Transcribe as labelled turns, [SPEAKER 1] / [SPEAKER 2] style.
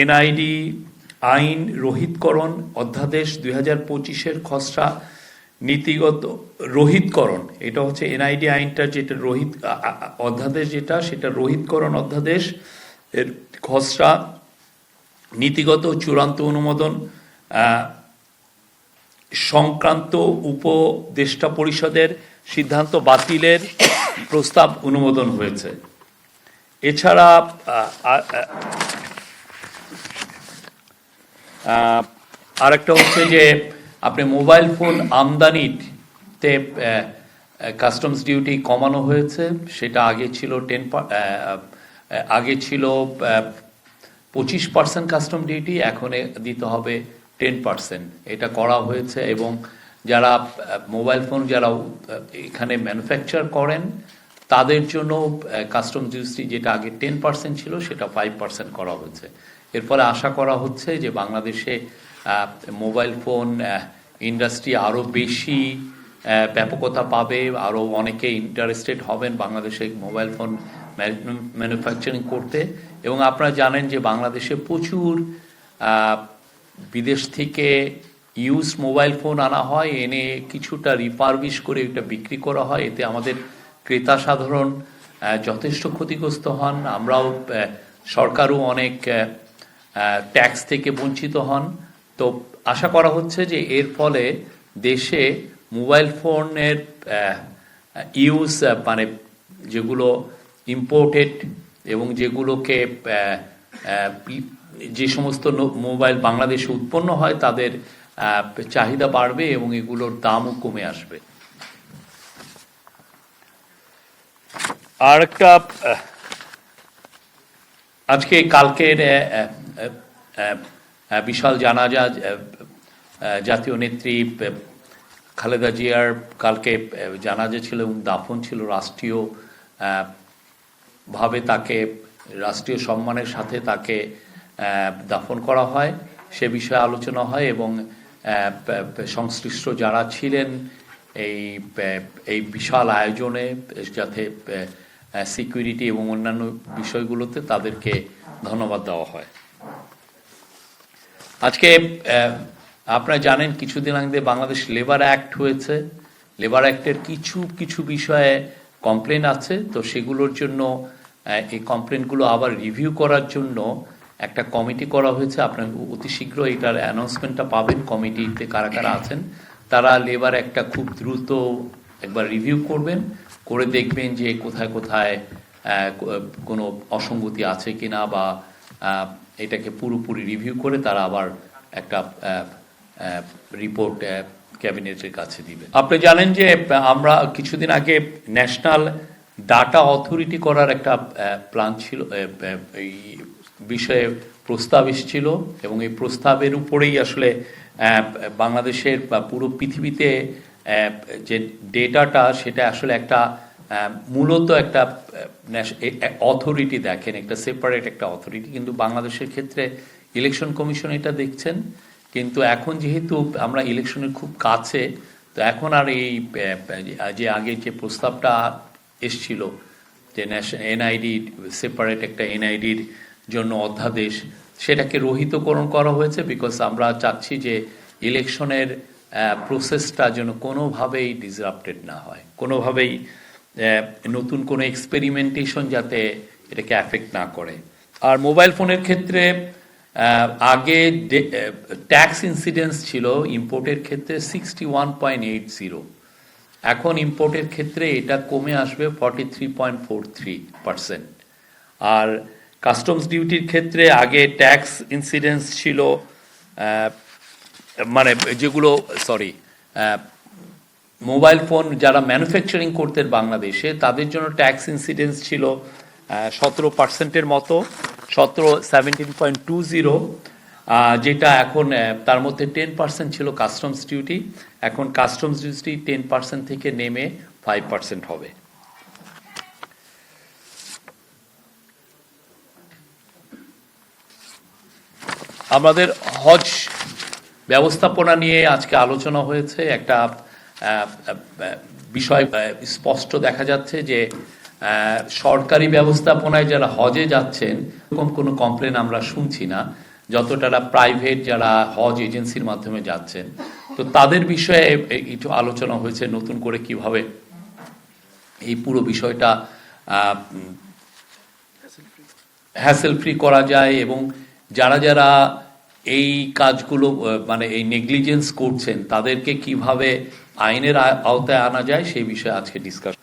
[SPEAKER 1] NID আইন রহিতকরণ অধ্যাদেশ 2025-এর খসড়া নীতিগত রহিতকরণ, এটা হচ্ছে এনআইডি আইনটা যেটা অধ্যাদেশ যেটা সেটা রহিতকরণ অধ্যাদেশ এর খসড়া নীতিগত চূড়ান্ত অনুমোদন সংক্রান্ত উপদেষ্টা পরিষদের সিদ্ধান্ত বাতিলের প্রস্তাব অনুমোদন হয়েছে। এছাড়া আরেকটা হচ্ছে যে আপনি মোবাইল ফোন আমদানিতে কাস্টমস ডিউটি কমানো হয়েছে। সেটা আগে ছিল 25% কাস্টম ডিউটি, এখন দিতে হবে 10%। এটা করা হয়েছে এবং যারা মোবাইল ফোন যারা এখানে ম্যানুফ্যাকচার করেন তাদের জন্য কাস্টম ডিউটি যেটা আগে 10% ছিল সেটা 5% করা হয়েছে। এর ফলে আশা করা হচ্ছে যে বাংলাদেশে মোবাইল ফোন ইন্ডাস্ট্রি আরও বেশি ব্যাপকতা পাবে, আরও অনেকে ইন্টারেস্টেড হবেন বাংলাদেশে মোবাইল ফোন ম্যানুফ্যাকচারিং করতে। এবং আপনারা জানেন যে বাংলাদেশে প্রচুর বিদেশ থেকে ইউজ মোবাইল ফোন আনা হয়, এনে কিছুটা রিপারবিশ করে এটা বিক্রি করা হয়। এতে আমাদের ক্রেতা সাধারণ যথেষ্ট ক্ষতিগ্রস্ত হন, আমরাও সরকারও অনেক ট্যাক্স থেকে বঞ্চিত হন। তো আশা করা হচ্ছে যে এর ফলে দেশে মোবাইল ফোনের ইউজ মানে যেগুলো ইম্পোর্টেড এবং যেগুলোকে যে সমস্ত মোবাইল বাংলাদেশে উৎপন্ন হয় তাদের চাহিদা বাড়বে এবং এগুলোর দামও কমে আসবে। আর একটা আজকে কালকের বিশাল জানাজা জাতীয় নেত্রী খালেদা জিয়ার কালকে জানাজা ছিল এবং দাফন ছিল রাষ্ট্রীয় ভাবে, তাকে রাষ্ট্রীয় সম্মানের সাথে তাকে দাফন করা হয়। সে বিষয়ে আলোচনা হয় এবং সংশ্লিষ্ট যারা ছিলেন এই বিশাল আয়োজনে, যাতে সিকিউরিটি এবং অন্যান্য বিষয়গুলোতে তাদেরকে ধন্যবাদ দেওয়া হয়। আজকে আপনারা জানেন কিছুদিন আগে বাংলাদেশ লেবার অ্যাক্ট হয়েছে। লেবার অ্যাক্টের কিছু বিষয়ে কমপ্লেন আছে, তো সেগুলোর জন্য এই কমপ্লেনগুলো আবার রিভিউ করার জন্য একটা কমিটি করা হয়েছে। আপনার অতি শীঘ্র এটার অ্যানাউন্সমেন্টটা পাবেন। কমিটিতে কারা কারা আছেন তারা লেবার একটা খুব দ্রুত একবার রিভিউ করবেন, করে দেখবেন যে কোথায় কোথায় কোনো অসঙ্গতি আছে কিনা, বা এটাকে পুরোপুরি রিভিউ করে তারা আবার একটা রিপোর্ট ক্যাবিনেটের কাছে দিবে। আপনি জানেন যে আমরা কিছুদিন আগে ন্যাশনাল ডাটা অথরিটি করার একটা প্ল্যান ছিল, এই বিষয়ে প্রস্তাব এসেছিল এবং এই প্রস্তাবের উপরেই আসলে বাংলাদেশের বা পুরো পৃথিবীতে যে ডেটাটা সেটা আসলে একটা মূলত একটা অথরিটি দেখেন, একটা সেপারেট একটা অথরিটি। কিন্তু বাংলাদেশের ক্ষেত্রে ইলেকশন কমিশন এটা দেখছেন, কিন্তু এখন যেহেতু আমরা ইলেকশনের খুব কাছে, তো এখন আর এই যে আগে যে প্রস্তাবটা এসছিল যে এনআইডি সেপারেট একটা এনআইডির জন্য অধ্যাদেশ, সেটাকে রহিতকরণ করা হয়েছে। বিকজ আমরা চাচ্ছি যে ইলেকশনের প্রসেসটা যেন কোনোভাবেই ডিসরাপ্টেড না হয়, কোনোভাবেই নতুন কোনো এক্সপেরিমেন্টেশন যাতে এটাকে অ্যাফেক্ট না করে। আর মোবাইল ফোনের ক্ষেত্রে আগে ট্যাক্স ইনসিডেন্স ছিল ইম্পোর্টের ক্ষেত্রে 61.80, এখন ইম্পোর্টের ক্ষেত্রে এটা কমে আসবে 43.43%। আর কাস্টমস ডিউটির ক্ষেত্রে আগে ট্যাক্স ইনসিডেন্স ছিল মানে যেগুলো মোবাইল ফোন যারা ম্যানুফ্যাকচারিং করতেন বাংলাদেশে তাদের জন্য ট্যাক্স ইনসিডেন্স ছিল 17%-এর মতো, 17.20, যেটা এখন তার মধ্যে 10% ছিল কাস্টমস ডিউটি। এখন কাস্টমস ডিউটি 10% থেকে নেমে 5% হবে। আমাদের হজ ব্যবস্থাপনা নিয়ে আজকে আলোচনা হয়েছে। একটা বিষয় স্পষ্ট দেখা যাচ্ছে যে সরকারি ব্যবস্থাপনায় যারা হজে যাচ্ছেন এরকম কোনো কমপ্লেন আমরা শুনছি না, যতটা প্রাইভেট যারা হজ এজেন্সির মাধ্যমে যাচ্ছেন। তো তাদের বিষয়ে একটু আলোচনা হয়েছে নতুন করে কিভাবে এই পুরো বিষয়টা হ্যাসেল ফ্রি করা যায় এবং যারা যারা এই কাজগুলো মানে এই নেগলিজেন্স করছেন তাদেরকে কিভাবে আইনের আওতায় আনা যায় সেই বিষয়ে আজকে ডিসকাস।